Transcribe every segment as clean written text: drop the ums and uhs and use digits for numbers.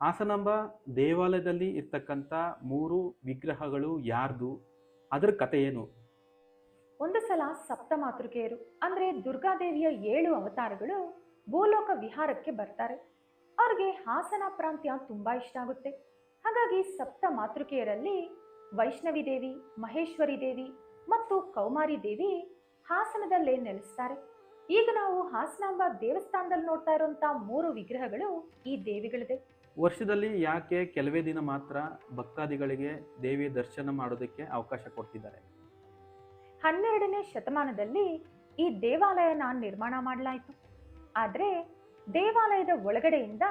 ಹಾಸನಾಂಬ ದೇವಾಲಯದಲ್ಲಿ ಇರ್ತಕ್ಕಂಥ 3 ವಿಗ್ರಹಗಳು ಯಾರ್ದು? ಅದರ ಕಥೆ ಏನು? ಒಂದು ಸಲ ಸಪ್ತ ಮಾತೃಕೆಯರು ಅಂದ್ರೆ ದುರ್ಗಾದೇವಿಯ 7 ಅವತಾರಗಳು ಭೂಲೋಕ ವಿಹಾರಕ್ಕೆ ಬರ್ತಾರೆ. ಅವ್ರಿಗೆ ಹಾಸನ ಪ್ರಾಂತ್ಯ ತುಂಬಾ ಇಷ್ಟ ಆಗುತ್ತೆ. ಹಾಗಾಗಿ ಸಪ್ತ ಮಾತೃಕೆಯರಲ್ಲಿ ವೈಷ್ಣವಿ ದೇವಿ, ಮಹೇಶ್ವರಿ ದೇವಿ ಮತ್ತು ಕೌಮಾರಿ ದೇವಿ ಹಾಸನದಲ್ಲೇ ನೆಲೆಸ್ತಾರೆ. ಈಗ ನಾವು ಹಾಸನಾಂಬ ದೇವಸ್ಥಾನದಲ್ಲಿ ನೋಡ್ತಾ ಇರುವಂತ 3 ವಿಗ್ರಹಗಳು ಈ ದೇವಿಗಳಿದೆ. ವರ್ಷದಲ್ಲಿ ಯಾಕೆ ಕೆಲವೇ ದಿನ ಮಾತ್ರ ಭಕ್ತಾದಿಗಳಿಗೆ ದೇವಿಯ ದರ್ಶನ ಮಾಡೋದಕ್ಕೆ ಅವಕಾಶ ಕೊಡ್ತಿದ್ದಾರೆ? 12ನೇ ಶತಮಾನದಲ್ಲಿ ಈ ದೇವಾಲಯನ ನಿರ್ಮಾಣ ಮಾಡಲಾಯಿತು. ಆದರೆ ದೇವಾಲಯದ ಒಳಗಡೆಯಿಂದ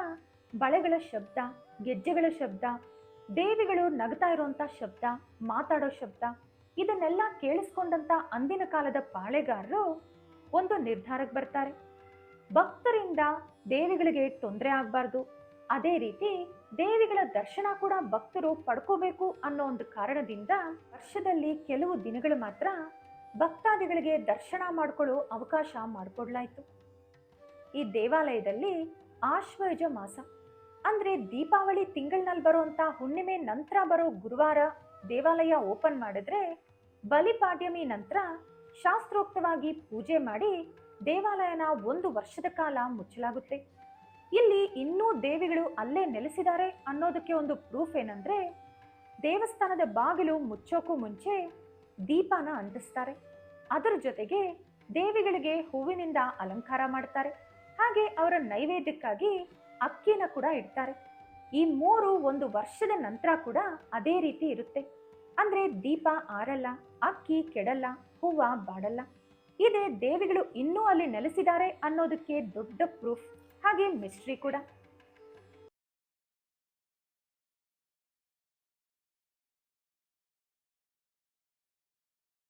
ಬಳೆಗಳ ಶಬ್ದ, ಗೆಜ್ಜೆಗಳ ಶಬ್ದ, ದೇವಿಗಳು ನಗ್ತಾ ಇರುವಂತ ಶಬ್ದ, ಮಾತಾಡೋ ಶಬ್ದ ಇದನ್ನೆಲ್ಲ ಕೇಳಿಸ್ಕೊಂಡಂತ ಅಂದಿನ ಕಾಲದ ಪಾಳೆಗಾರರು ಒಂದು ನಿರ್ಧಾರಕ್ಕೆ ಬರ್ತಾರೆ. ಭಕ್ತರಿಂದ ದೇವಿಗಳಿಗೆ ತೊಂದರೆ ಆಗಬಾರ್ದು, ಅದೇ ರೀತಿ ದೇವಿಗಳ ದರ್ಶನ ಕೂಡ ಭಕ್ತರು ಪಡ್ಕೋಬೇಕು ಅನ್ನೋ ಒಂದು ಕಾರಣದಿಂದ ವರ್ಷದಲ್ಲಿ ಕೆಲವು ದಿನಗಳು ಮಾತ್ರ ಭಕ್ತಾದಿಗಳಿಗೆ ದರ್ಶನ ಮಾಡಿಕೊಳ್ಳೋ ಅವಕಾಶ ಮಾಡಿಕೊಡ್ಲಾಯಿತು. ಈ ದೇವಾಲಯದಲ್ಲಿ ಆಶ್ವಯುಜ ಮಾಸ ಅಂದ್ರೆ ದೀಪಾವಳಿ ತಿಂಗಳಿನಲ್ಲಿ ಬರುವಂತ ಹುಣ್ಣಿಮೆ ನಂತರ ಬರೋ ಗುರುವಾರ ದೇವಾಲಯ ಓಪನ್ ಮಾಡಿದ್ರೆ ಬಲಿಪಾಡ್ಯಮಿ ನಂತರ ಶಾಸ್ತ್ರೋಕ್ತವಾಗಿ ಪೂಜೆ ಮಾಡಿ ದೇವಾಲಯನ 1 ವರ್ಷದ ಕಾಲ ಮುಚ್ಚಲಾಗುತ್ತೆ. ಇಲ್ಲಿ ಇನ್ನೂ ದೇವಿಗಳು ಅಲ್ಲೇ ನೆಲೆಸಿದ್ದಾರೆ ಅನ್ನೋದಕ್ಕೆ ಒಂದು ಪ್ರೂಫ್ ಏನಂದ್ರೆ ದೇವಸ್ಥಾನದ ಬಾಗಿಲು ಮುಚ್ಚೋಕು ಮುಂಚೆ ದೀಪನ ಅಂಟಿಸ್ತಾರೆ. ಅದರ ಜೊತೆಗೆ ದೇವಿಗಳಿಗೆ ಹೂವಿನಿಂದ ಅಲಂಕಾರ ಮಾಡ್ತಾರೆ. ಹಾಗೆ ಅವರ ನೈವೇದ್ಯಕ್ಕಾಗಿ ಅಕ್ಕಿನ ಕೂಡ ಇಡ್ತಾರೆ. ಈ 3 1 ವರ್ಷದ ನಂತರ ಕೂಡ ಅದೇ ರೀತಿ ಇರುತ್ತೆ. ಅಂದ್ರೆ ದೀಪ ಆರಲ್ಲ, ಅಕ್ಕಿ ಕೆಡಲ್ಲ, ಹೂವ ಬಾಡಲ್ಲ. ಇದೇ ದೇವಿಗಳು ಇನ್ನೂ ಅಲ್ಲಿ ನೆಲೆಸಿದ್ದಾರೆ ಅನ್ನೋದಕ್ಕೆ ದೊಡ್ಡ ಪ್ರೂಫ್, ಹಾಗೆ ಮಿಸ್ಟ್ರಿ ಕೂಡ.